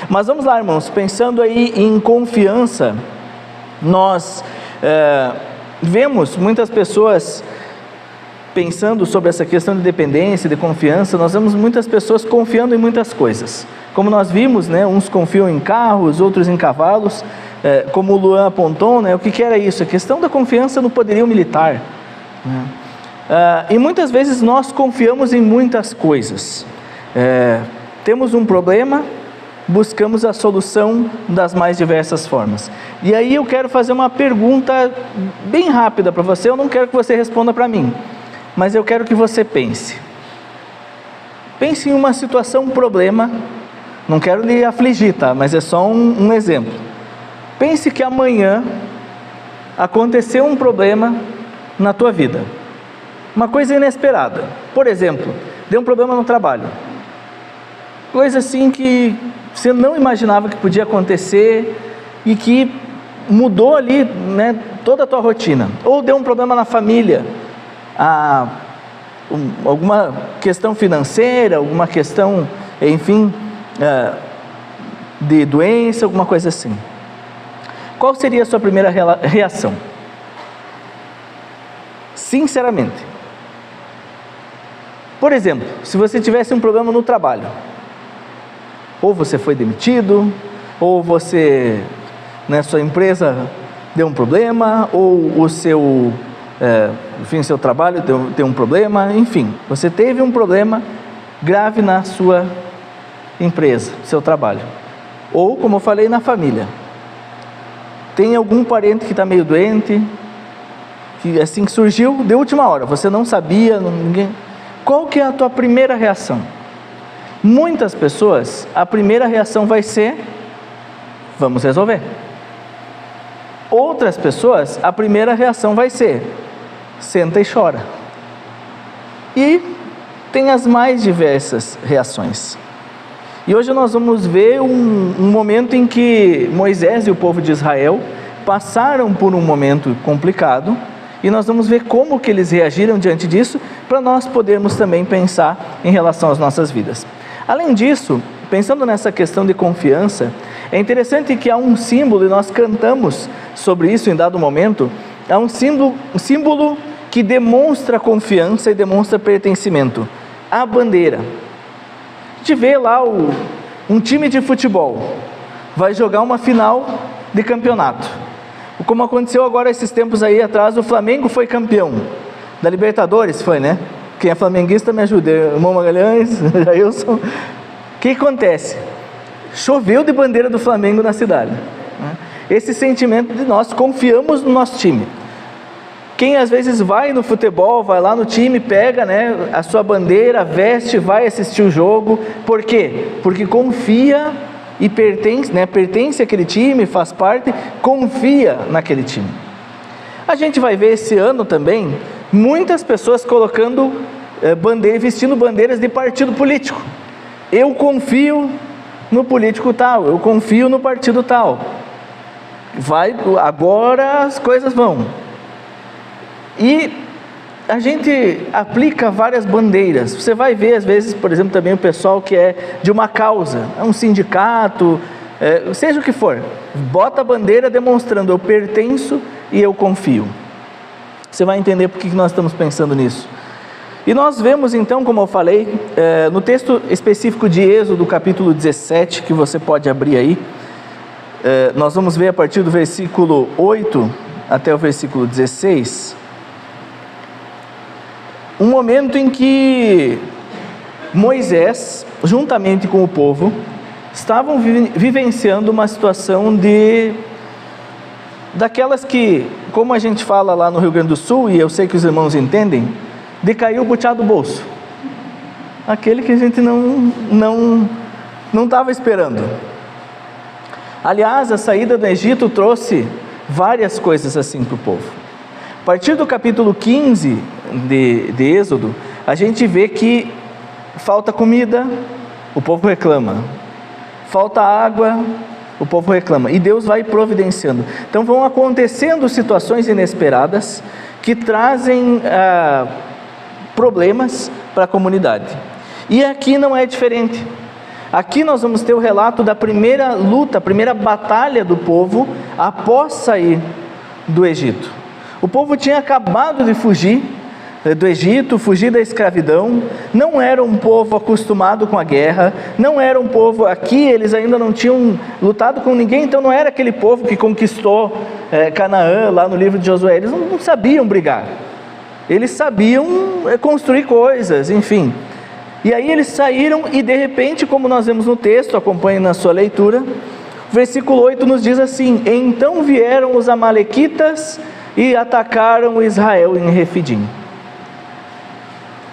Mas vamos lá, irmãos, pensando aí em confiança, nós vemos muitas pessoas pensando sobre essa questão de dependência, de confiança. Nós vemos muitas pessoas confiando em muitas coisas. Como nós vimos, né, uns confiam em carros, outros em cavalos, como o Luan apontou, né, o que era isso? A questão da confiança no poderio militar, né? E muitas vezes nós confiamos em muitas coisas. Temos um problema, buscamos a solução das mais diversas formas. E aí eu quero fazer uma pergunta bem rápida para você. Eu não quero que você responda para mim, mas eu quero que você pense. Pense em uma situação, um problema. Não quero lhe afligir, tá? Mas é só um exemplo. Pense que amanhã aconteceu um problema na tua vida. Uma coisa inesperada. Por exemplo, deu um problema no trabalho. Coisa assim que você não imaginava que podia acontecer e que mudou ali, né, toda a tua rotina. Ou deu um problema na família, alguma questão financeira, alguma questão, enfim, de doença, alguma coisa assim. Qual seria a sua primeira reação? Sinceramente. Por exemplo, se você tivesse um problema no trabalho, ou você foi demitido, ou você, né, sua empresa deu um problema, ou o seu, seu trabalho tem um problema, enfim, você teve um problema grave na sua empresa, seu trabalho, ou, como eu falei, na família. Tem algum parente que está meio doente, que assim que surgiu, de última hora, você não sabia, ninguém... Qual que é a tua primeira reação? Muitas pessoas, a primeira reação vai ser: vamos resolver. Outras pessoas, a primeira reação vai ser: senta e chora. E tem as mais diversas reações. E hoje nós vamos ver um momento em que Moisés e o povo de Israel passaram por um momento complicado, e nós vamos ver como que eles reagiram diante disso, para nós podermos também pensar em relação às nossas vidas. Além disso, pensando nessa questão de confiança, é interessante que há um símbolo, e nós cantamos sobre isso em dado momento, há um símbolo que demonstra confiança e demonstra pertencimento: a bandeira. A gente vê lá um time de futebol, vai jogar uma final de campeonato. Como aconteceu agora esses tempos aí atrás, o Flamengo foi campeão da Libertadores, foi, né? Quem é flamenguista me ajuda, irmão Magalhães, Jailson. O que acontece? Choveu de bandeira do Flamengo na cidade, né? Esse sentimento de nós confiamos no nosso time. Quem às vezes vai no futebol, vai lá no time, pega, né, a sua bandeira, veste, vai assistir o jogo. Por quê? Porque confia e pertence àquele time, faz parte, confia naquele time. A gente vai ver esse ano também muitas pessoas colocando vestindo bandeiras de partido político. Eu confio no político tal, eu confio no partido tal. Agora as coisas vão. E a gente aplica várias bandeiras. Você vai ver às vezes, por exemplo, também o pessoal que é de uma causa, um sindicato, seja o que for, bota a bandeira demonstrando: eu pertenço e eu confio. Você vai entender por que nós estamos pensando nisso. E nós vemos então, como eu falei, no texto específico de Êxodo, capítulo 17, que você pode abrir aí, nós vamos ver a partir do versículo 8 até o versículo 16, um momento em que Moisés, juntamente com o povo, estavam vivenciando uma situação daquelas que, como a gente fala lá no Rio Grande do Sul, e eu sei que os irmãos entendem, de cair o butiá do bolso. Aquele que a gente não estava esperando. Aliás, a saída do Egito trouxe várias coisas assim para o povo. A partir do capítulo 15 de Êxodo, a gente vê que falta comida, o povo reclama. Falta água, o povo reclama. E Deus vai providenciando. Então vão acontecendo situações inesperadas que trazem problemas para a comunidade. E aqui não é diferente. Aqui nós vamos ter o relato da primeira luta, a primeira batalha do povo após sair do Egito. O povo tinha acabado de fugir do Egito, fugir da escravidão, não era um povo acostumado com a guerra, não era um povo, aqui eles ainda não tinham lutado com ninguém, então não era aquele povo que conquistou Canaã, lá no livro de Josué, eles não sabiam brigar, eles sabiam construir coisas, enfim. E aí eles saíram e de repente, como nós vemos no texto, acompanhe na sua leitura, o versículo 8 nos diz assim: então vieram os amalequitas e atacaram Israel em Refidim.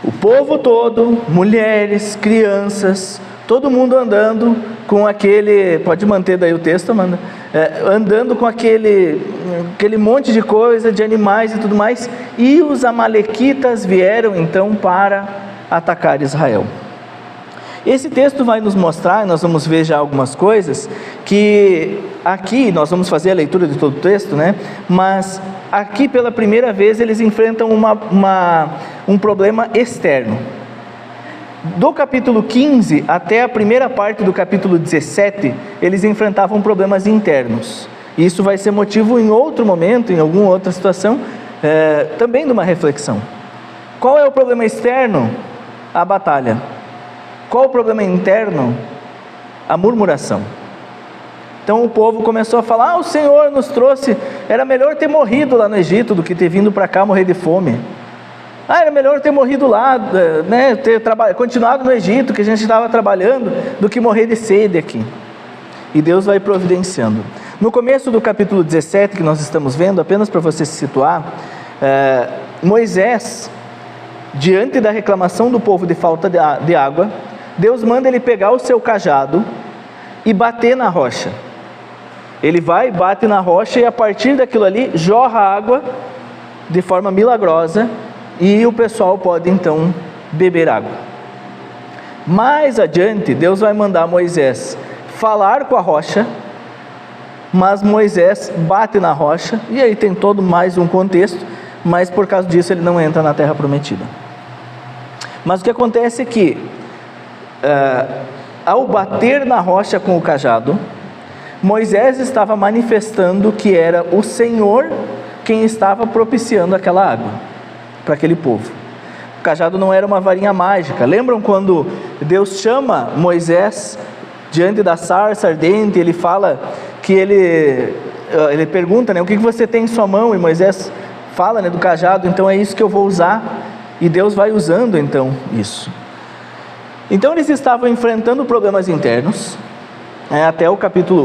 O povo todo, mulheres, crianças, todo mundo andando com aquele, pode manter daí o texto, Amanda, andando com aquele monte de coisa, de animais e tudo mais, e os amalequitas vieram então para atacar Israel. Esse texto vai nos mostrar, nós vamos ver já algumas coisas, que aqui nós vamos fazer a leitura de todo o texto, né? Mas aqui pela primeira vez eles enfrentam um problema externo. Do capítulo 15 até a primeira parte do capítulo 17, eles enfrentavam problemas internos. Isso vai ser motivo em outro momento, em alguma outra situação, também de uma reflexão. Qual é o problema externo? A batalha. Qual o problema interno? A murmuração. Então o povo começou a falar: o Senhor nos trouxe, era melhor ter morrido lá no Egito do que ter vindo para cá morrer de fome. Era melhor ter morrido lá, né, ter continuado no Egito, que a gente estava trabalhando, do que morrer de sede aqui. E Deus vai providenciando. No começo do capítulo 17, que nós estamos vendo, apenas para você se situar, Moisés, diante da reclamação do povo de falta de água, Deus manda ele pegar o seu cajado e bater na rocha. Ele vai, bate na rocha e a partir daquilo ali jorra água de forma milagrosa e o pessoal pode então beber água. Mais adiante, Deus vai mandar Moisés falar com a rocha, mas Moisés bate na rocha e aí tem todo mais um contexto, mas por causa disso ele não entra na terra prometida. Mas o que acontece é que ao bater na rocha com o cajado, Moisés estava manifestando que era o Senhor quem estava propiciando aquela água para aquele povo. O cajado não era uma varinha mágica. Lembram quando Deus chama Moisés diante da sarça ardente? Ele fala que ele pergunta, né, o que você tem em sua mão? E Moisés fala, né, do cajado. Então é isso que eu vou usar. E Deus vai usando então isso. Então eles estavam enfrentando problemas internos, até o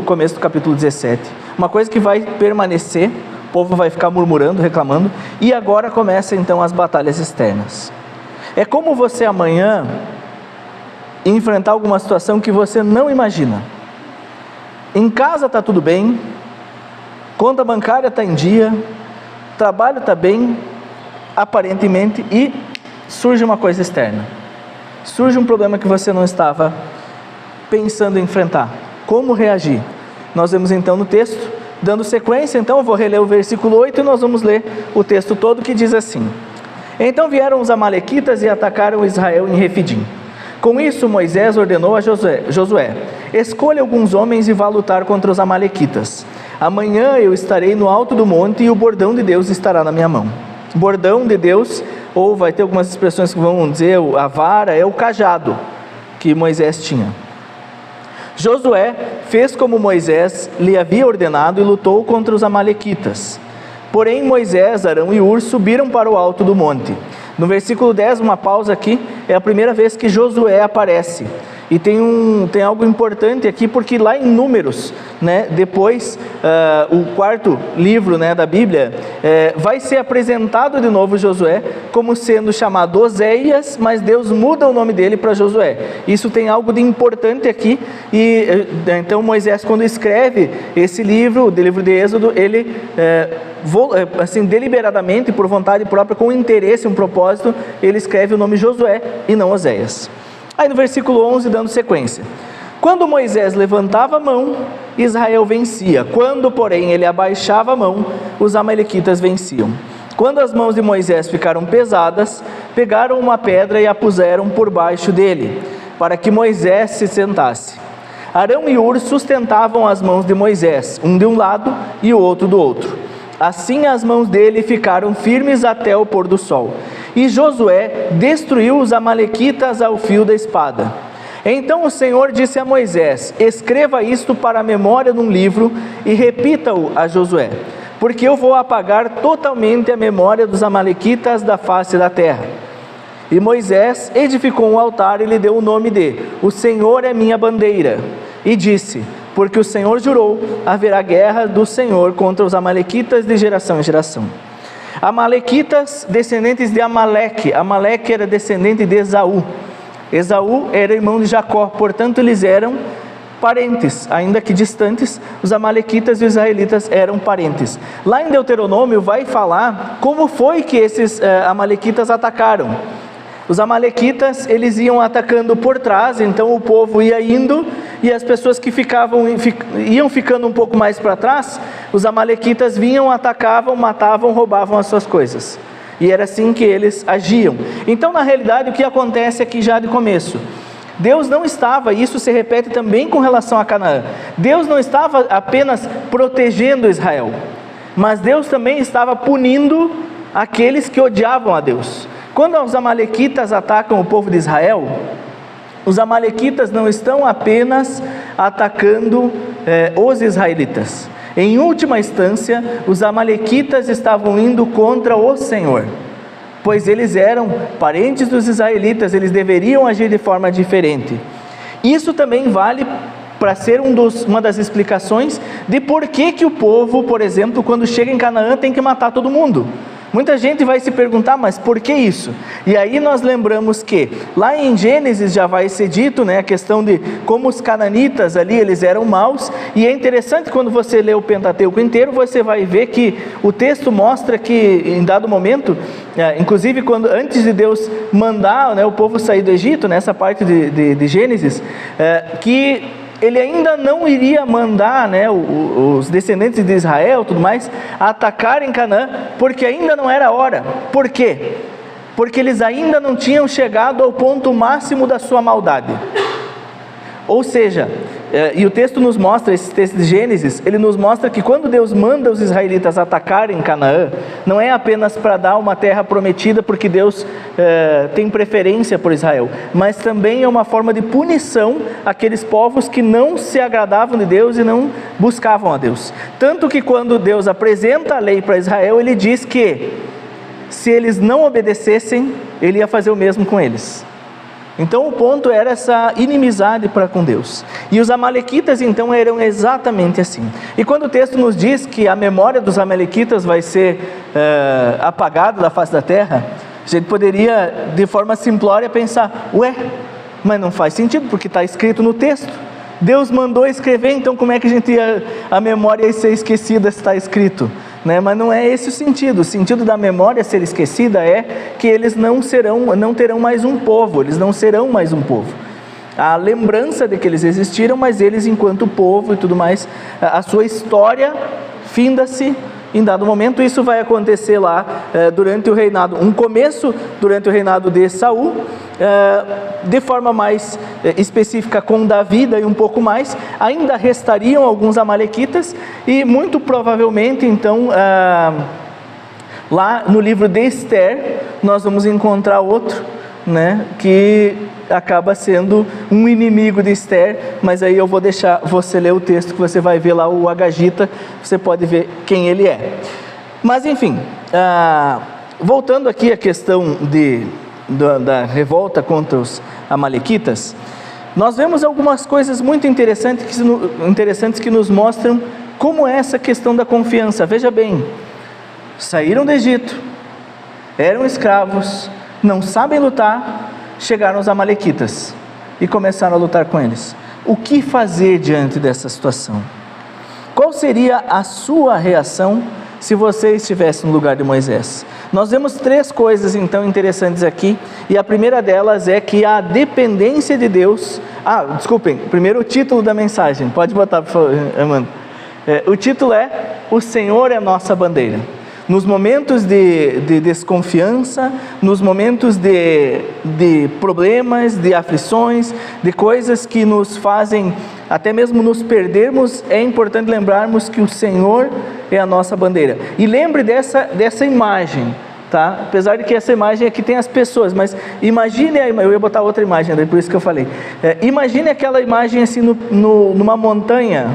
começo do capítulo 17, uma coisa que vai permanecer, o povo vai ficar murmurando, reclamando, e agora começam então as batalhas externas. É como você amanhã enfrentar alguma situação que você não imagina. Em casa está tudo bem, conta bancária está em dia, trabalho está bem, aparentemente, e surge uma coisa externa. Surge um problema que você não estava pensando em enfrentar. Como reagir? Nós vemos então no texto, dando sequência, então eu vou reler o versículo 8 e nós vamos ler o texto todo, que diz assim: então vieram os amalequitas e atacaram Israel em Refidim. Com isso Moisés ordenou a Josué: escolha alguns homens e vá lutar contra os amalequitas. Amanhã eu estarei no alto do monte e o bordão de Deus estará na minha mão. Bordão de Deus, ou vai ter algumas expressões que vão dizer, a vara é o cajado que Moisés tinha. Josué fez como Moisés lhe havia ordenado e lutou contra os amalequitas. Porém Moisés, Arão e Hur subiram para o alto do monte. No versículo 10, uma pausa aqui, é a primeira vez que Josué aparece. E tem algo importante aqui, porque lá em Números, né, depois, o quarto livro, né, da Bíblia, vai ser apresentado de novo Josué como sendo chamado Oséias, mas Deus muda o nome dele para Josué. Isso tem algo de importante aqui, e então Moisés, quando escreve esse livro, o livro de Êxodo, ele, assim, deliberadamente, por vontade própria, com interesse, um propósito, ele escreve o nome Josué e não Oséias. Aí no versículo 11, dando sequência: quando Moisés levantava a mão, Israel vencia. Quando, porém, ele abaixava a mão, os amalequitas venciam. Quando as mãos de Moisés ficaram pesadas, pegaram uma pedra e a puseram por baixo dele. para que Moisés se sentasse. Arão e Hur sustentavam as mãos de Moisés, um de um lado e o outro do outro. Assim as mãos dele ficaram firmes até o pôr do sol. E Josué destruiu os amalequitas ao fio da espada. Então o Senhor disse a Moisés: escreva isto para a memória num livro e repita-o a Josué, porque eu vou apagar totalmente a memória dos amalequitas da face da terra. E Moisés edificou um altar e lhe deu o nome de O Senhor é minha bandeira. E disse: porque o Senhor jurou, haverá guerra do Senhor contra os amalequitas de geração em geração. Amalequitas, descendentes de Amaleque. Amaleque era descendente de Esaú. Esaú era irmão de Jacó, portanto eles eram parentes, ainda que distantes. Os amalequitas e os israelitas eram parentes. Lá em Deuteronômio vai falar como foi que esses amalequitas atacaram. Os amalequitas, eles iam atacando por trás, então o povo ia indo, e as pessoas que iam ficando um pouco mais para trás, os amalequitas vinham, atacavam, matavam, roubavam as suas coisas. E era assim que eles agiam. Então, na realidade, o que acontece aqui já de começo? Deus não estava, e isso se repete também com relação a Canaã, Deus não estava apenas protegendo Israel, mas Deus também estava punindo aqueles que odiavam a Deus. Quando os amalequitas atacam o povo de Israel, os amalequitas não estão apenas atacando os israelitas. Em última instância, os amalequitas estavam indo contra o Senhor, pois eles eram parentes dos israelitas, eles deveriam agir de forma diferente. Isso também vale para ser uma das explicações de por que o povo, por exemplo, quando chega em Canaã, tem que matar todo mundo. Muita gente vai se perguntar, mas por que isso? E aí nós lembramos que lá em Gênesis já vai ser dito, a questão de como os cananitas ali, eles eram maus. E é interessante, quando você lê o Pentateuco inteiro, você vai ver que o texto mostra que em dado momento, inclusive antes de Deus mandar o povo sair do Egito, nessa parte de Gênesis, que ele ainda não iria mandar os descendentes de Israel, tudo mais, atacarem Canaã, porque ainda não era a hora. Por quê? Porque eles ainda não tinham chegado ao ponto máximo da sua maldade. Ou seja, e o texto nos mostra, esse texto de Gênesis, ele nos mostra que quando Deus manda os israelitas atacarem Canaã, não é apenas para dar uma terra prometida, porque Deus tem preferência por Israel, mas também é uma forma de punição àqueles povos que não se agradavam de Deus e não buscavam a Deus. Tanto que quando Deus apresenta a lei para Israel, ele diz que se eles não obedecessem, ele ia fazer o mesmo com eles. Então o ponto era essa inimizade para com Deus. E os amalequitas então eram exatamente assim. E quando o texto nos diz que a memória dos amalequitas vai ser apagada da face da terra, a gente poderia de forma simplória pensar: ué, mas não faz sentido, porque está escrito no texto. Deus mandou escrever, então como é que a memória ia ser esquecida se está escrito? Mas não é esse o sentido. O sentido da memória ser esquecida é que eles não terão mais um povo, eles não serão mais um povo. A lembrança de que eles existiram, mas eles enquanto povo e tudo mais, a sua história finda-se em dado momento. Isso vai acontecer lá durante o reinado, um começo durante o reinado de Saul, de forma mais específica com Davi e um pouco mais. Ainda restariam alguns amalequitas e muito provavelmente então lá no livro de Esther nós vamos encontrar outro, que acaba sendo um inimigo de Esther, mas aí eu vou deixar você ler o texto, que você vai ver lá o Agagita, você pode ver quem ele é. Mas enfim, voltando aqui à questão da revolta contra os amalequitas, nós vemos algumas coisas muito interessantes que nos mostram como é essa questão da confiança. Veja bem, saíram do Egito, eram escravos, não sabem lutar, chegaram os amalequitas e começaram a lutar com eles. O que fazer diante dessa situação? Qual seria a sua reação se você estivesse no lugar de Moisés? Nós vemos 3 coisas então interessantes aqui, e a primeira delas é que a dependência de Deus... desculpem, primeiro o título da mensagem, pode botar por favor, Amanda. O título é: O Senhor é nossa bandeira. nos momentos de desconfiança, nos momentos de problemas, de aflições, de coisas que nos fazem até mesmo nos perdermos, é importante lembrarmos que o Senhor é a nossa bandeira. E lembre dessa imagem, tá? Apesar de que essa imagem aqui tem as pessoas, mas imagine, eu ia botar outra imagem, por isso que eu falei. Imagine aquela imagem assim numa montanha,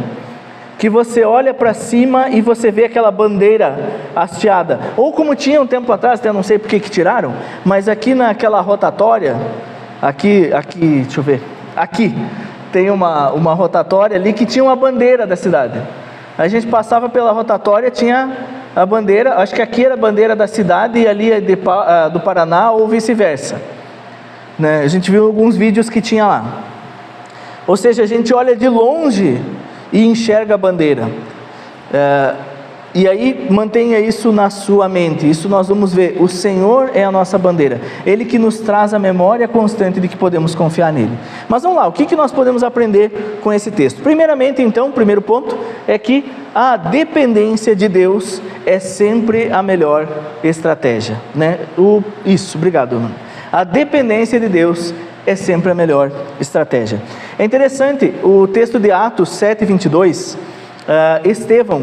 que você olha para cima e você vê aquela bandeira hasteada, ou como tinha um tempo atrás, até não sei porque que tiraram, mas aqui naquela rotatória, aqui, deixa eu ver, aqui tem uma rotatória ali que tinha uma bandeira da cidade. A gente passava pela rotatória, tinha a bandeira, acho que aqui era a bandeira da cidade e ali do Paraná, ou vice-versa, né? A gente viu alguns vídeos que tinha lá, ou seja, a gente olha de longe e enxerga a bandeira, e aí mantenha isso na sua mente. Isso nós vamos ver, o Senhor é a nossa bandeira, Ele que nos traz a memória constante de que podemos confiar nele. Mas vamos lá, o que nós podemos aprender com esse texto? Primeiramente então, o primeiro ponto é que a dependência de Deus é sempre a melhor estratégia, né? Obrigado, mano. A dependência de Deus é sempre a melhor estratégia. É interessante, o texto de Atos 7:22, Estevão,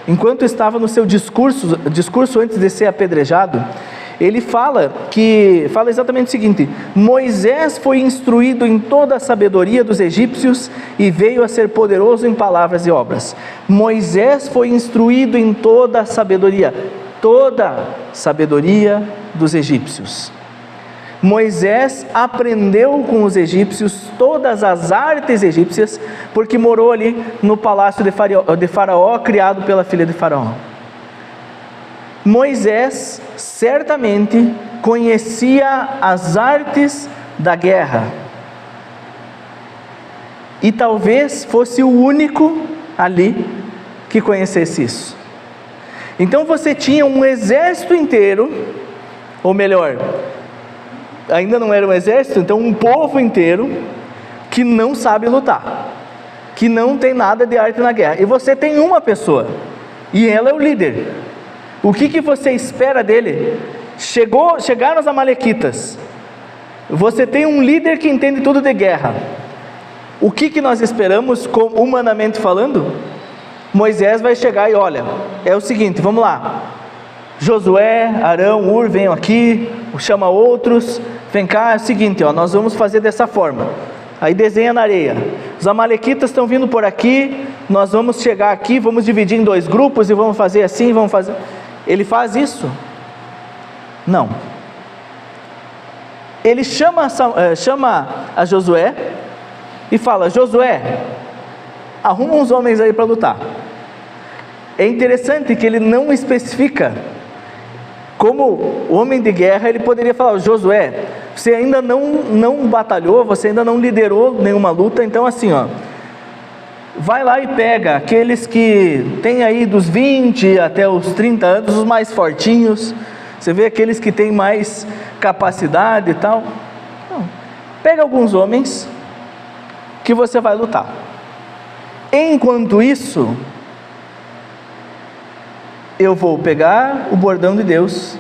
enquanto estava no seu discurso antes de ser apedrejado, ele fala exatamente o seguinte: Moisés foi instruído em toda a sabedoria dos egípcios e veio a ser poderoso em palavras e obras. Moisés foi instruído em toda a sabedoria dos egípcios. Moisés aprendeu com os egípcios todas as artes egípcias, porque morou ali no palácio de Faraó, criado pela filha de Faraó. Moisés certamente conhecia as artes da guerra, e talvez fosse o único ali que conhecesse isso. Então você tinha um exército inteiro, ou melhor, ainda não era um exército, então um povo inteiro que não sabe lutar, que não tem nada de arte na guerra, e você tem uma pessoa, e ela é o líder. O que você espera dele? Chegaram os amalequitas, você tem um líder que entende tudo de guerra. O que nós esperamos, humanamente falando? Moisés vai chegar e olha, é o seguinte, vamos lá, Josué, Arão, Ur, venham aqui, chama outros, vem cá, é o seguinte, nós vamos fazer dessa forma. Aí desenha na areia, os amalequitas estão vindo por aqui, nós vamos chegar aqui, vamos dividir em 2 grupos e vamos fazer assim, vamos fazer. Ele faz isso? Não. Ele chama a Josué e fala: Josué, arruma uns homens aí para lutar. É interessante que ele não especifica. Como homem de guerra, ele poderia falar: Josué, você ainda não batalhou, você ainda não liderou nenhuma luta, então assim, vai lá e pega aqueles que têm aí dos 20 até os 30 anos, os mais fortinhos, você vê aqueles que têm mais capacidade e tal. Não. Pega alguns homens que você vai lutar. Enquanto isso, eu vou pegar o bordão de Deus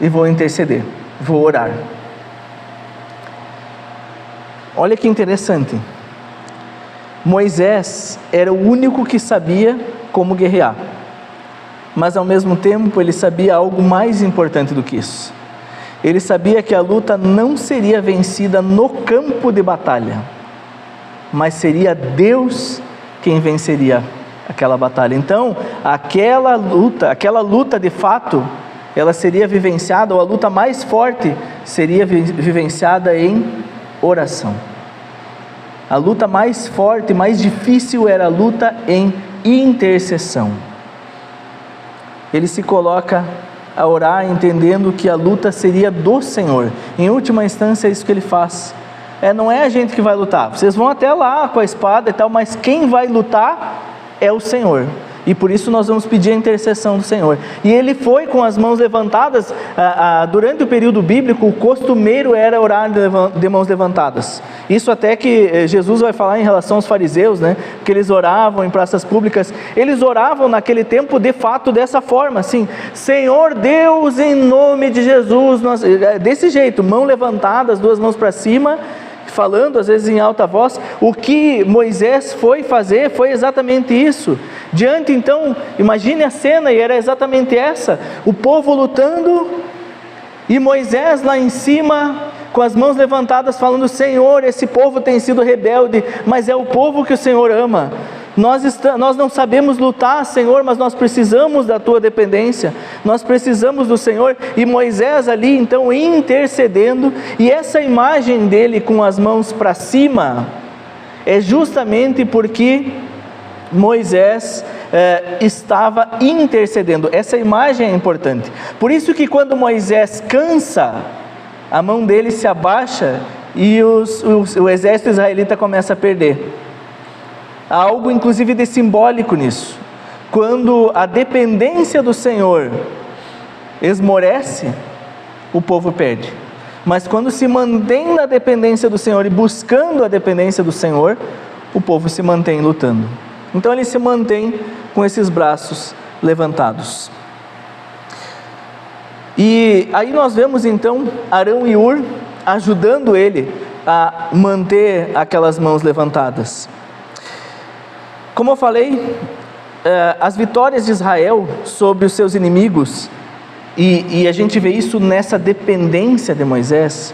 e vou interceder, vou orar. Olha que interessante, Moisés era o único que sabia como guerrear, mas ao mesmo tempo ele sabia algo mais importante do que isso. Ele sabia que a luta não seria vencida no campo de batalha, mas seria Deus quem venceria aquela batalha. Então, aquela luta de fato, ela seria vivenciada, ou a luta mais forte seria vivenciada em oração. A luta mais forte, mais difícil era a luta em intercessão. Ele se coloca a orar, entendendo que a luta seria do Senhor. Em última instância, é isso que ele faz. Não é a gente que vai lutar, vocês vão até lá com a espada e tal, mas quem vai lutar é o Senhor. e por isso nós vamos pedir a intercessão do Senhor. E ele foi com as mãos levantadas. Durante o período bíblico, o costumeiro era orar de mãos levantadas. Isso até que Jesus vai falar em relação aos fariseus, né? Que eles oravam em praças públicas. Eles oravam naquele tempo de fato dessa forma, assim: Senhor Deus, em nome de Jesus, desse jeito, mão levantada, as duas mãos para cima, falando às vezes em alta voz. O que Moisés foi fazer foi exatamente isso. Diante então, imagine a cena, e era exatamente essa: o povo lutando, e Moisés lá em cima, com as mãos levantadas, falando: Senhor, esse povo tem sido rebelde, mas é o povo que o Senhor ama. Nós não sabemos lutar, Senhor, mas nós precisamos da Tua dependência, nós precisamos do Senhor. E Moisés ali então intercedendo, e essa imagem dele com as mãos para cima, é justamente porque Moisés estava intercedendo. Essa imagem é importante. Por isso que quando Moisés cansa, a mão dele se abaixa e o exército israelita começa a perder. Há algo inclusive de simbólico nisso. Quando a dependência do Senhor esmorece, o povo perde. Mas quando se mantém na dependência do Senhor e buscando a dependência do Senhor, o povo se mantém lutando. Então ele se mantém com esses braços levantados. E aí nós vemos então Arão e Hur ajudando ele a manter aquelas mãos levantadas. Como eu falei, as vitórias de Israel sobre os seus inimigos, e a gente vê isso nessa dependência de Moisés,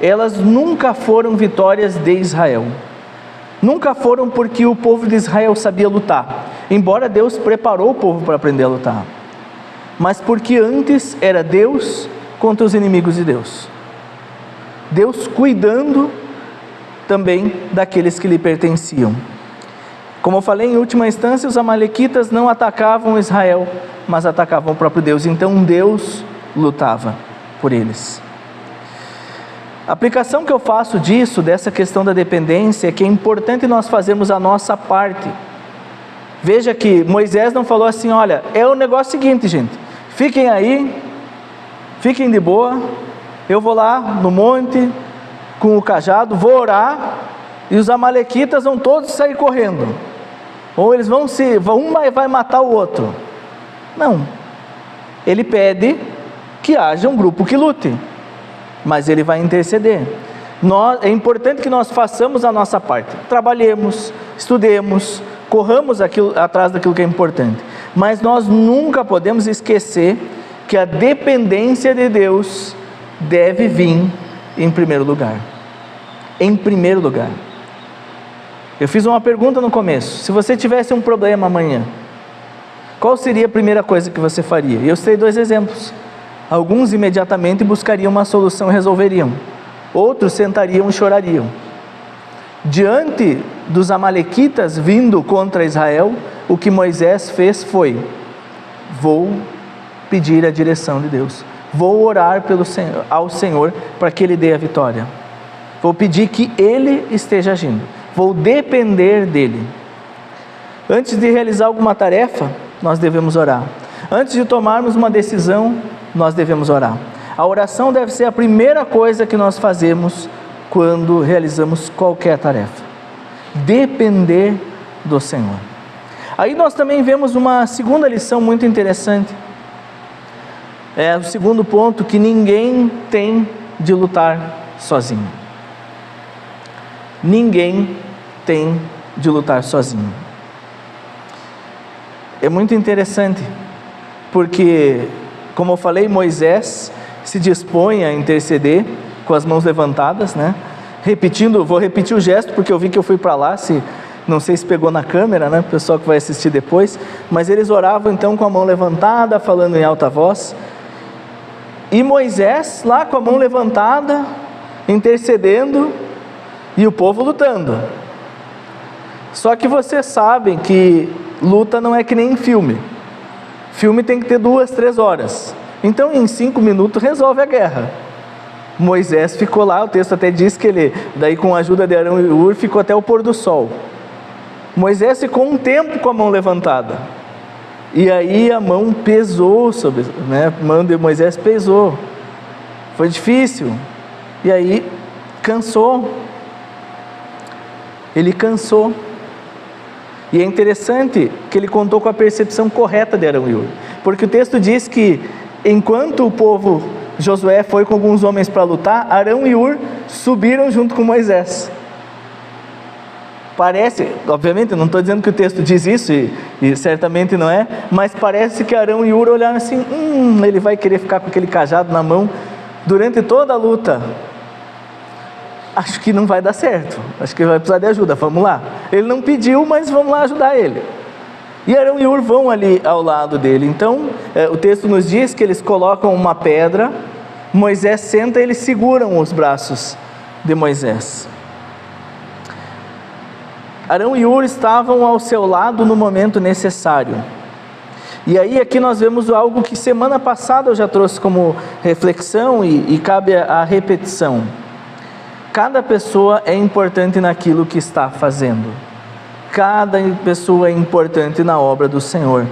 elas nunca foram vitórias de Israel. Nunca foram porque o povo de Israel sabia lutar, embora Deus preparou o povo para aprender a lutar, mas porque antes era Deus contra os inimigos de Deus. Deus cuidando também daqueles que lhe pertenciam. Como eu falei, em última instância, os amalequitas não atacavam Israel, mas atacavam o próprio Deus. Então Deus lutava por eles. A aplicação que eu faço disso, dessa questão da dependência, é que é importante nós fazermos a nossa parte. Veja que Moisés não falou assim: olha, é o negócio seguinte, gente, fiquem aí, fiquem de boa, eu vou lá no monte com o cajado, vou orar, e os amalequitas vão todos sair correndo. Ou eles um vai matar o outro. Não. Ele pede que haja um grupo que lute, mas ele vai interceder. É importante que nós façamos a nossa parte. Trabalhemos, estudemos, corramos atrás daquilo que é importante. Mas nós nunca podemos esquecer que a dependência de Deus deve vir em primeiro lugar. Em primeiro lugar. Eu fiz uma pergunta no começo: se você tivesse um problema amanhã, qual seria a primeira coisa que você faria? E eu citei 2 exemplos. Alguns imediatamente buscariam uma solução e resolveriam. Outros sentariam e chorariam. Diante dos amalequitas vindo contra Israel, o que Moisés fez foi: vou pedir a direção de Deus. Vou orar ao Senhor para que Ele dê a vitória. Vou pedir que Ele esteja agindo. Vou depender dEle. Antes de realizar alguma tarefa, nós devemos orar. Antes de tomarmos uma decisão, nós devemos orar. A oração deve ser a primeira coisa que nós fazemos quando realizamos qualquer tarefa. Depender do Senhor. Aí nós também vemos uma segunda lição muito interessante. É o segundo ponto: que ninguém tem de lutar sozinho. Ninguém tem de lutar sozinho. É muito interessante, porque, como eu falei, Moisés se dispõe a interceder com as mãos levantadas, né? Vou repetir o gesto, porque eu vi que eu fui para lá, não sei se pegou na câmera, né? O pessoal que vai assistir depois, mas eles oravam então com a mão levantada, falando em alta voz, e Moisés lá com a mão levantada, intercedendo, e o povo lutando. Só que vocês sabem que luta não é que nem em filme. Filme tem que ter 2, 3 horas. Então em 5 minutos resolve a guerra. Moisés ficou lá, o texto até diz que ele, daí com a ajuda de Arão e Hur, ficou até o pôr do sol. Moisés ficou um tempo com a mão levantada. E aí a mão pesou sobre, né? A mão de Moisés pesou. Foi difícil. E aí cansou. Ele cansou. E é interessante que ele contou com a percepção correta de Arão e Hur. Porque o texto diz que enquanto o povo, Josué foi com alguns homens para lutar, Arão e Hur subiram junto com Moisés. Parece, obviamente, eu não estou dizendo que o texto diz isso, e certamente não é, mas parece que Arão e Hur olharam assim, ele vai querer ficar com aquele cajado na mão durante toda a luta. Acho que não vai dar certo, acho que vai precisar de ajuda, vamos lá. Ele não pediu, mas vamos lá ajudar ele. E Arão e Hur vão ali ao lado dele. Então, o texto nos diz que eles colocam uma pedra, Moisés senta e eles seguram os braços de Moisés. Arão e Hur estavam ao seu lado no momento necessário. E aí aqui nós vemos algo que semana passada eu já trouxe como reflexão e cabe a repetição. Cada pessoa é importante naquilo que está fazendo. Cada pessoa é importante na obra do Senhor.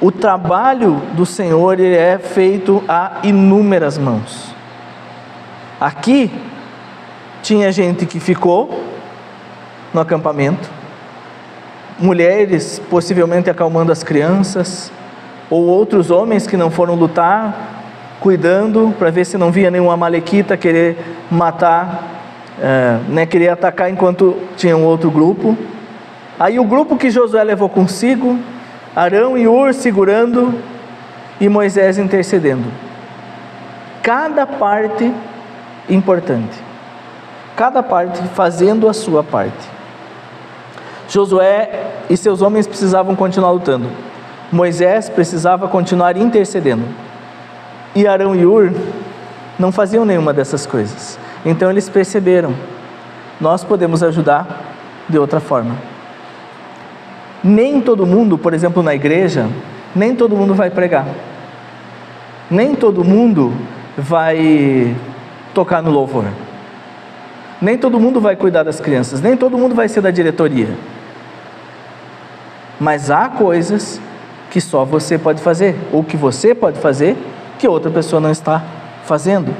O trabalho do Senhor ele é feito a inúmeras mãos. Aqui tinha gente que ficou no acampamento, mulheres possivelmente acalmando as crianças, ou outros homens que não foram lutar, cuidando para ver se não via nenhum amalequita querer matar, querer atacar enquanto tinha um outro grupo. Aí o grupo que Josué levou consigo, Arão e Hur segurando e Moisés intercedendo. Cada parte importante, cada parte fazendo a sua parte. Josué e seus homens precisavam continuar lutando, Moisés precisava continuar intercedendo, e Arão e Hur não faziam nenhuma dessas coisas. Então eles perceberam, nós podemos ajudar de outra forma. Nem todo mundo, por exemplo na igreja, nem todo mundo vai pregar, nem todo mundo vai tocar no louvor, nem todo mundo vai cuidar das crianças, nem todo mundo vai ser da diretoria. Mas há coisas que só você pode fazer, ou que você pode fazer, que outra pessoa não está fazendo.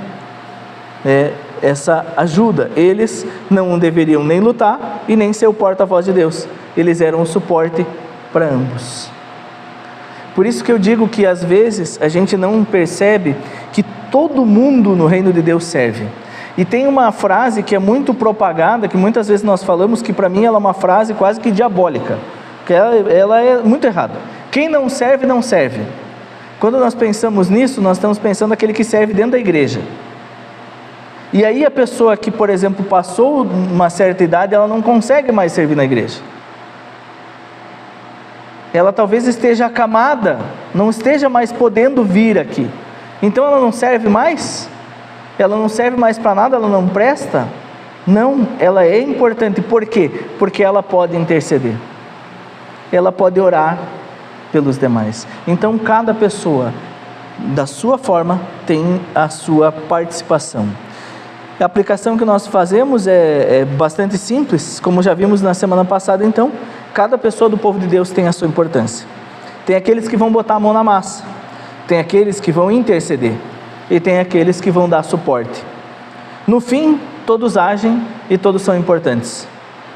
Essa ajuda, eles não deveriam nem lutar e nem ser o porta-voz de Deus, eles eram o suporte para ambos. Por isso que eu digo que às vezes a gente não percebe que todo mundo no reino de Deus serve. E tem uma frase que é muito propagada, que muitas vezes nós falamos, que para mim ela é uma frase quase que diabólica, que ela é muito errada. Quem não serve, não serve. Quando nós pensamos nisso, nós estamos pensando naquele que serve dentro da igreja. E aí a pessoa que, por exemplo, passou uma certa idade, ela não consegue mais servir na igreja. Ela talvez esteja acamada, não esteja mais podendo vir aqui. Então ela não serve mais? Ela não serve mais para nada? Ela não presta? Não, ela é importante. Por quê? Porque ela pode interceder. Ela pode orar pelos demais. Então cada pessoa, da sua forma, tem a sua participação. A aplicação que nós fazemos é bastante simples, como já vimos na semana passada. Então, cada pessoa do povo de Deus tem a sua importância. Tem aqueles que vão botar a mão na massa, tem aqueles que vão interceder, e tem aqueles que vão dar suporte. No fim, todos agem e todos são importantes.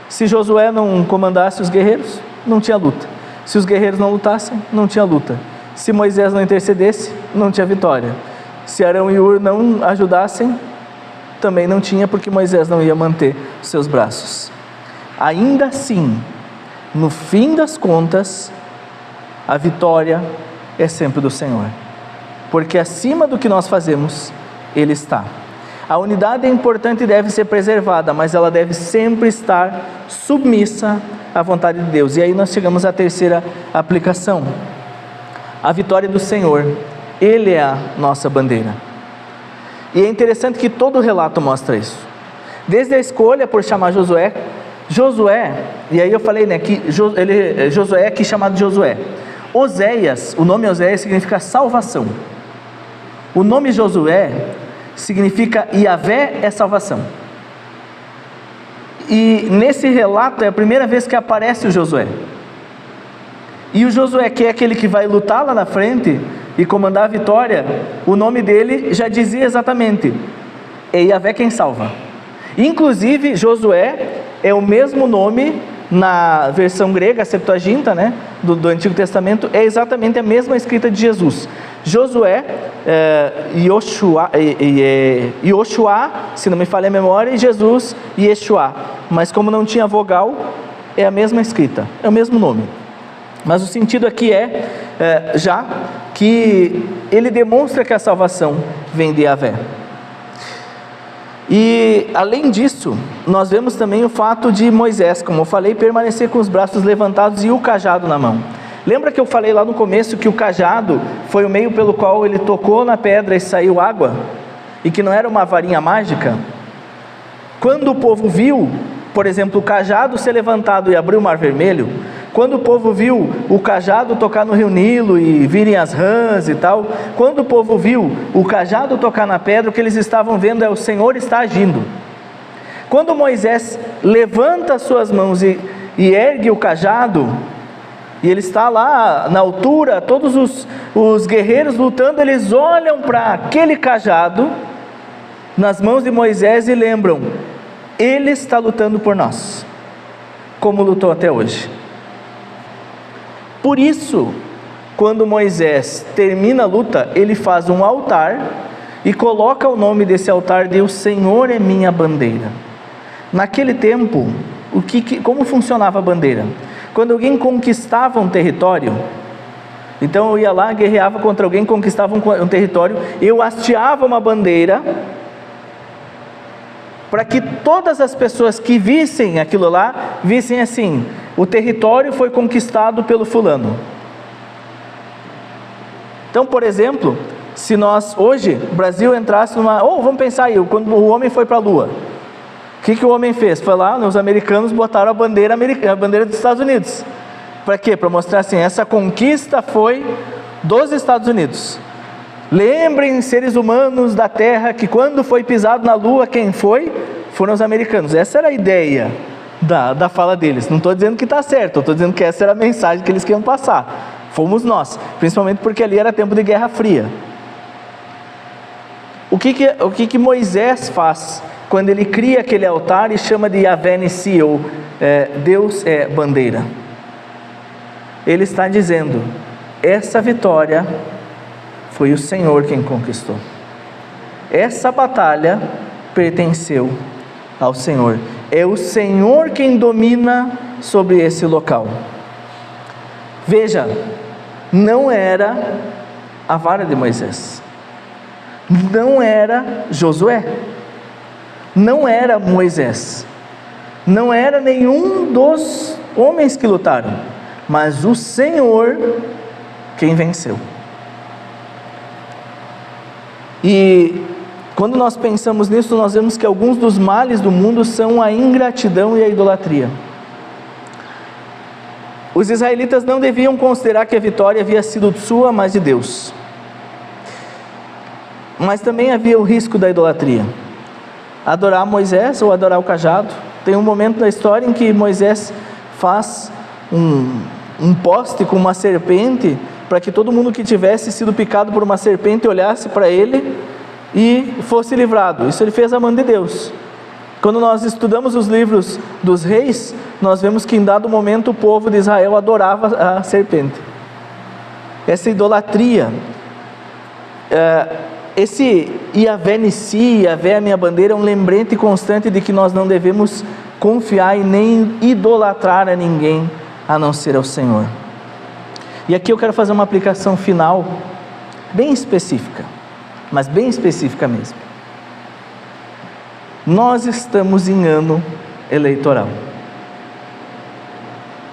Se Josué não comandasse os guerreiros, não tinha luta. Se os guerreiros não lutassem, não tinha luta. Se Moisés não intercedesse, não tinha vitória. Se Arão e Hur não ajudassem, também não tinha, porque Moisés não ia manter seus braços. Ainda assim, no fim das contas, a vitória é sempre do Senhor, porque acima do que nós fazemos, Ele está. A unidade é importante e deve ser preservada, mas ela deve sempre estar submissa à vontade de Deus. E aí nós chegamos à terceira aplicação. A vitória do Senhor, Ele é a nossa bandeira. E é interessante que todo o relato mostra isso. Desde a escolha por chamar Josué, e aí eu falei, que Josué aqui chamado de Josué. Oséias, o nome Oséias significa salvação. O nome Josué significa Yahvé é salvação. E nesse relato é a primeira vez que aparece o Josué. E o Josué, que é aquele que vai lutar lá na frente e comandar a vitória, o nome dele já dizia exatamente: é Yahvé quem salva. Inclusive, Josué é o mesmo nome na versão grega, a Septuaginta, né, do Antigo Testamento, é exatamente a mesma escrita de Jesus. Josué, Yoshua, se não me falha a memória, e Jesus, Yeshua. Mas como não tinha vogal, é a mesma escrita, é o mesmo nome. Mas o sentido aqui já que ele demonstra que a salvação vem de Yahvé. E além disso, nós vemos também o fato de Moisés, como eu falei, permanecer com os braços levantados e o cajado na mão. Lembra que eu falei lá no começo que o cajado foi o meio pelo qual ele tocou na pedra e saiu água? E que não era uma varinha mágica? Quando o povo viu, por exemplo, o cajado ser levantado e abrir o Mar Vermelho, quando o povo viu o cajado tocar no rio Nilo e virem as rãs e tal, quando o povo viu o cajado tocar na pedra, o que eles estavam vendo é: o Senhor está agindo. Quando Moisés levanta as suas mãos e ergue o cajado, e ele está lá na altura, todos os guerreiros lutando, eles olham para aquele cajado nas mãos de Moisés e lembram: ele está lutando por nós, como lutou até hoje. Por isso, quando Moisés termina a luta, ele faz um altar e coloca o nome desse altar de: o Senhor é minha bandeira. Naquele tempo, como funcionava a bandeira? Quando alguém conquistava um território, então eu ia lá, guerreava contra alguém, conquistava um território, eu hasteava uma bandeira para que todas as pessoas que vissem aquilo lá, vissem assim: o território foi conquistado pelo fulano. Então, por exemplo, se nós hoje, o Brasil entrasse vamos pensar aí, quando o homem foi para a Lua, o que o homem fez? Foi lá, os americanos botaram a bandeira dos Estados Unidos. Para quê? Para mostrar assim: essa conquista foi dos Estados Unidos. Lembrem, seres humanos da Terra, que quando foi pisado na Lua, quem foi? Foram os americanos. Essa era a ideia da fala deles. Não estou dizendo que está certo, estou dizendo que essa era a mensagem que eles queriam passar. Fomos nós, principalmente porque ali era tempo de Guerra Fria. O que Moisés faz quando ele cria aquele altar e chama de Yahvé Nissi, ou Deus é bandeira? Ele está dizendo: essa vitória foi o Senhor quem conquistou. Essa batalha pertenceu ao Senhor. É o Senhor quem domina sobre esse local. Veja, não era a vara de Moisés, não era Josué, não era Moisés, não era nenhum dos homens que lutaram, mas o Senhor quem venceu. E quando nós pensamos nisso, nós vemos que alguns dos males do mundo são a ingratidão e a idolatria. Os israelitas não deviam considerar que a vitória havia sido sua, mas de Deus. Mas também havia o risco da idolatria. Adorar Moisés ou adorar o cajado. Tem um momento da história em que Moisés faz um poste com uma serpente, para que todo mundo que tivesse sido picado por uma serpente olhasse para ele e fosse livrado. Isso ele fez a mão de Deus. Quando nós estudamos os livros dos reis, nós vemos que em dado momento o povo de Israel adorava a serpente. Essa idolatria, esse Yahvé Nissi, Yahvé a minha bandeira, é um lembrete constante de que nós não devemos confiar e nem idolatrar a ninguém a não ser ao Senhor. E aqui eu quero fazer uma aplicação final bem específica, mas bem específica mesmo. Nós estamos em ano eleitoral.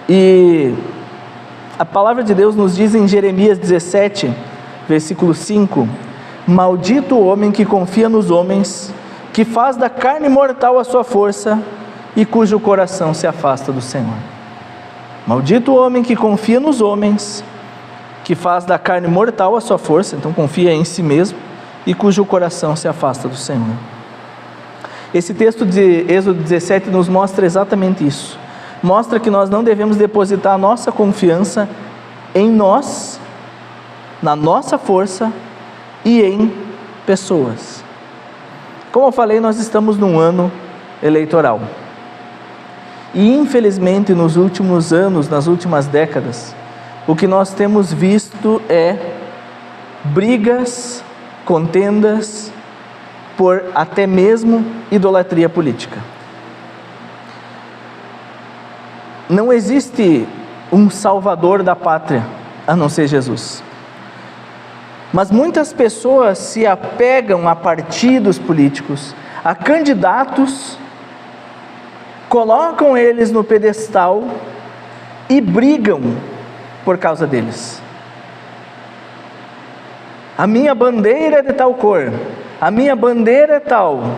E a palavra de Deus nos diz em Jeremias 17, versículo 5: maldito o homem que confia nos homens, que faz da carne mortal a sua força e cujo coração se afasta do Senhor. Maldito o homem que confia nos homens, que faz da carne mortal a sua força, então confia em si mesmo, e cujo coração se afasta do Senhor. Esse texto de Êxodo 17 nos mostra exatamente isso. Mostra que nós não devemos depositar a nossa confiança em nós, na nossa força e em pessoas. Como eu falei, nós estamos num ano eleitoral. E infelizmente nos últimos anos, nas últimas décadas, o que nós temos visto é brigas, contendas, por até mesmo idolatria política. Não existe um salvador da pátria a não ser Jesus. Mas muitas pessoas se apegam a partidos políticos, a candidatos, colocam eles no pedestal e brigam por causa deles. A minha bandeira é de tal cor, a minha bandeira é tal.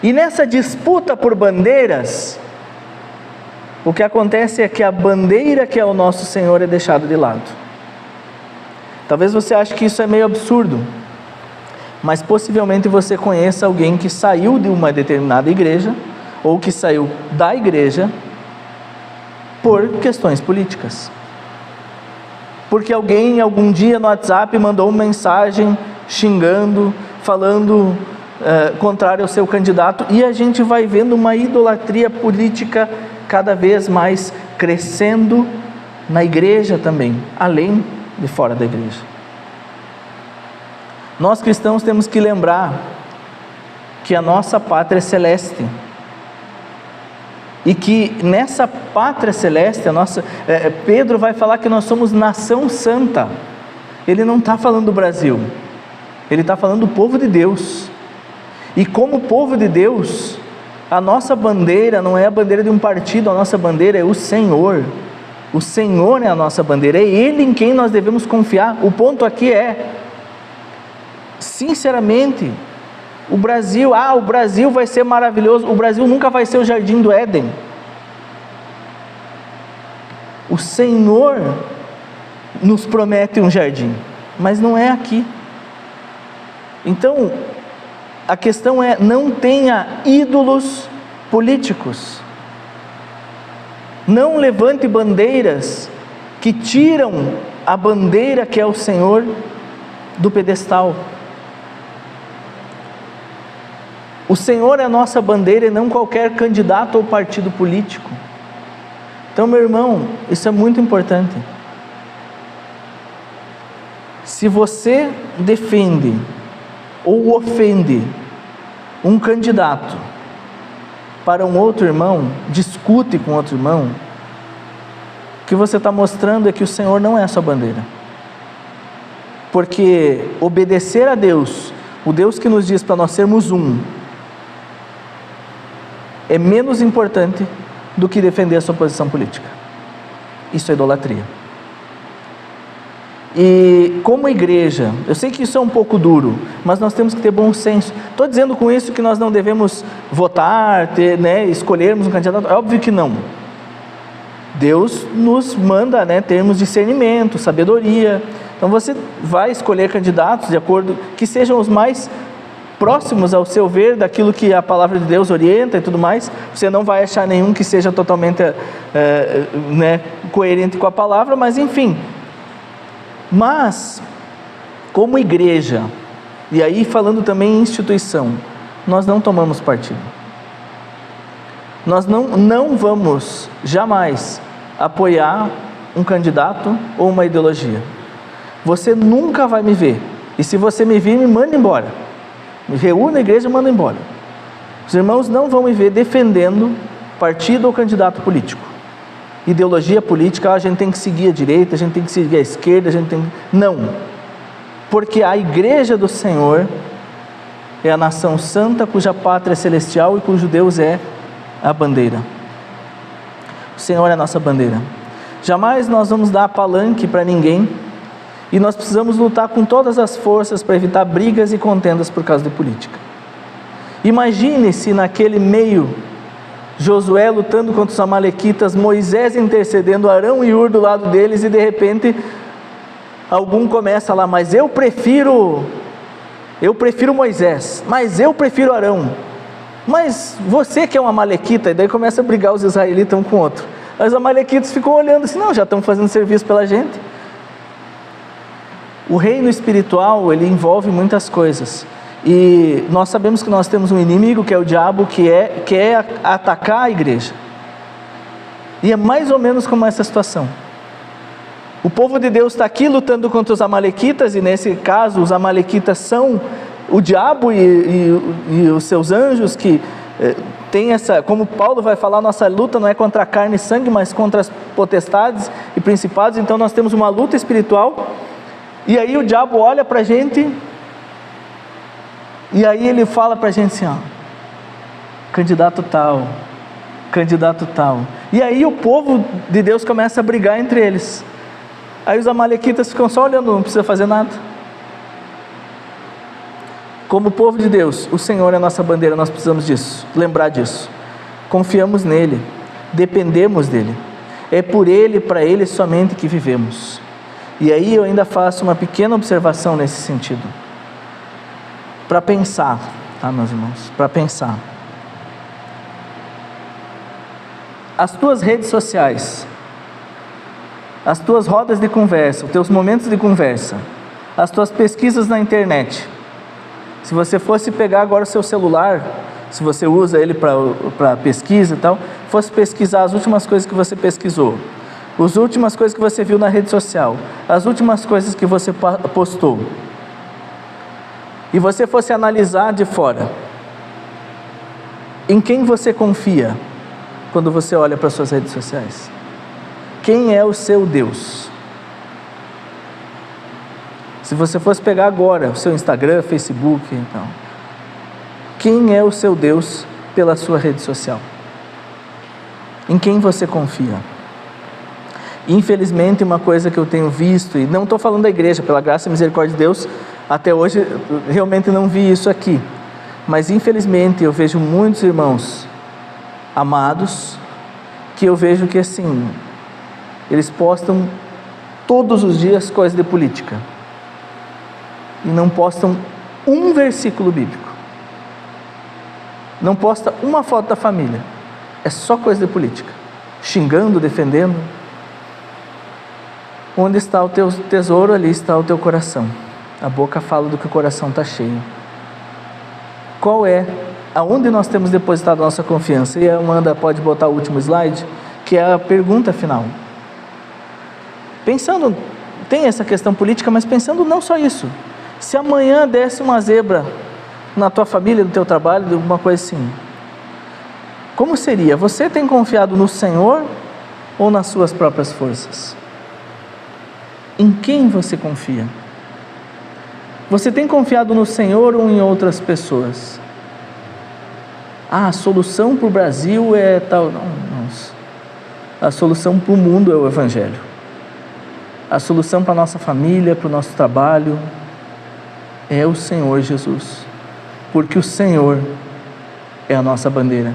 E nessa disputa por bandeiras, o que acontece é que a bandeira que é o nosso Senhor é deixada de lado. Talvez você ache que isso é meio absurdo, mas possivelmente você conheça alguém que saiu de uma determinada igreja, ou que saiu da igreja, por questões políticas. Porque alguém algum dia no WhatsApp mandou uma mensagem xingando, falando contrário ao seu candidato, e a gente vai vendo uma idolatria política cada vez mais crescendo na igreja também, além de fora da igreja. Nós cristãos temos que lembrar que a nossa pátria é celeste, e que nessa pátria celeste, Pedro vai falar que nós somos nação santa. Ele não está falando do Brasil, ele está falando do povo de Deus. E como povo de Deus, a nossa bandeira não é a bandeira de um partido, a nossa bandeira é o Senhor. O Senhor é a nossa bandeira, é Ele em quem nós devemos confiar. O ponto aqui é, sinceramente, o Brasil vai ser maravilhoso. O Brasil nunca vai ser o jardim do Éden. O Senhor nos promete um jardim, mas não é aqui. Então, a questão é, não tenha ídolos políticos. Não levante bandeiras que tiram a bandeira que é o Senhor do pedestal. O Senhor é a nossa bandeira e não qualquer candidato ou partido político. Então, meu irmão, isso é muito importante. Se você defende ou ofende um candidato para um outro irmão, discute com outro irmão, o que você está mostrando é que o Senhor não é a sua bandeira. Porque obedecer a Deus, o Deus que nos diz para nós sermos um, é menos importante do que defender a sua posição política. Isso é idolatria. E como igreja, eu sei que isso é um pouco duro, mas nós temos que ter bom senso. Estou dizendo com isso que nós não devemos votar, escolhermos um candidato? É óbvio que não. Deus nos manda termos discernimento, sabedoria. Então você vai escolher candidatos de acordo, que sejam os mais próximos ao seu ver, daquilo que a palavra de Deus orienta e tudo mais. Você não vai achar nenhum que seja totalmente coerente com a palavra, mas enfim. Mas, como igreja, e aí falando também em instituição, nós não tomamos partido. Nós não vamos jamais apoiar um candidato ou uma ideologia. Você nunca vai me ver, e se você me vir, me manda embora. Me reúne na igreja e manda embora. Os irmãos não vão me ver defendendo partido ou candidato político. Ideologia política, a gente tem que seguir a direita, a gente tem que seguir a esquerda, não. Porque a igreja do Senhor é a nação santa, cuja pátria é celestial e cujo Deus é a bandeira. O Senhor é a nossa bandeira. Jamais nós vamos dar palanque para ninguém, e nós precisamos lutar com todas as forças para evitar brigas e contendas por causa de política. Imagine se naquele meio, Josué lutando contra os amalequitas, Moisés intercedendo, Arão e Hur do lado deles, e de repente algum começa lá, mas eu prefiro Moisés, mas eu prefiro Arão, mas você que é um amalequita, e daí começa a brigar os israelitas um com o outro. Os amalequitas ficam olhando assim, não, já estão fazendo serviço pela gente. O reino espiritual, ele envolve muitas coisas. E nós sabemos que nós temos um inimigo, que é o diabo, que quer atacar a igreja. E é mais ou menos como essa situação. O povo de Deus está aqui lutando contra os amalequitas, e nesse caso os amalequitas são o diabo e os seus anjos, que tem essa, como Paulo vai falar, nossa luta não é contra a carne e sangue, mas contra as potestades e principados. Então nós temos uma luta espiritual, e aí o diabo olha para a gente, e aí ele fala para a gente assim, ó, candidato tal, e aí o povo de Deus começa a brigar entre eles. Aí os amalequitas ficam só olhando, não precisa fazer nada. Como povo de Deus, o Senhor é a nossa bandeira, nós precisamos disso, lembrar disso. Confiamos nele, dependemos dele. É por ele, para ele somente que vivemos. E aí eu ainda faço uma pequena observação nesse sentido. Para pensar, tá, meus irmãos? Para pensar. As tuas redes sociais, as tuas rodas de conversa, os teus momentos de conversa, as tuas pesquisas na internet. Se você fosse pegar agora o seu celular, se você usa ele para pesquisa e tal, fosse pesquisar as últimas coisas que você pesquisou, as últimas coisas que você viu na rede social, as últimas coisas que você postou, e você fosse analisar de fora, em quem você confia quando você olha para suas redes sociais? Quem é o seu Deus? Se você fosse pegar agora o seu Instagram, Facebook, então, quem é o seu Deus pela sua rede social? Em quem você confia? Infelizmente, uma coisa que eu tenho visto, e não estou falando da igreja, pela graça e misericórdia de Deus, até hoje realmente não vi isso aqui, mas infelizmente eu vejo muitos irmãos amados, que eu vejo que assim, eles postam todos os dias coisas de política, e não postam um versículo bíblico, não posta uma foto da família, é só coisa de política, xingando, defendendo. Onde está o teu tesouro, ali está o teu coração. A boca fala do que o coração está cheio. Qual é, aonde nós temos depositado a nossa confiança? E a Amanda pode botar o último slide, que é a pergunta final. Pensando, tem essa questão política, mas pensando não só isso. Se amanhã desse uma zebra na tua família, no teu trabalho, alguma coisa assim, como seria? Você tem confiado no Senhor ou nas suas próprias forças? Em quem você confia? Você tem confiado no Senhor ou em outras pessoas? A solução para o Brasil é tal. Não. A solução para o mundo é o Evangelho. A solução para a nossa família, para o nosso trabalho, é o Senhor Jesus. Porque o Senhor é a nossa bandeira.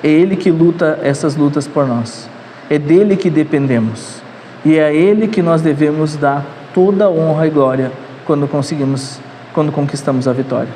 É Ele que luta essas lutas por nós. É dele que dependemos. E é a Ele que nós devemos dar toda a honra e glória quando conquistamos a vitória.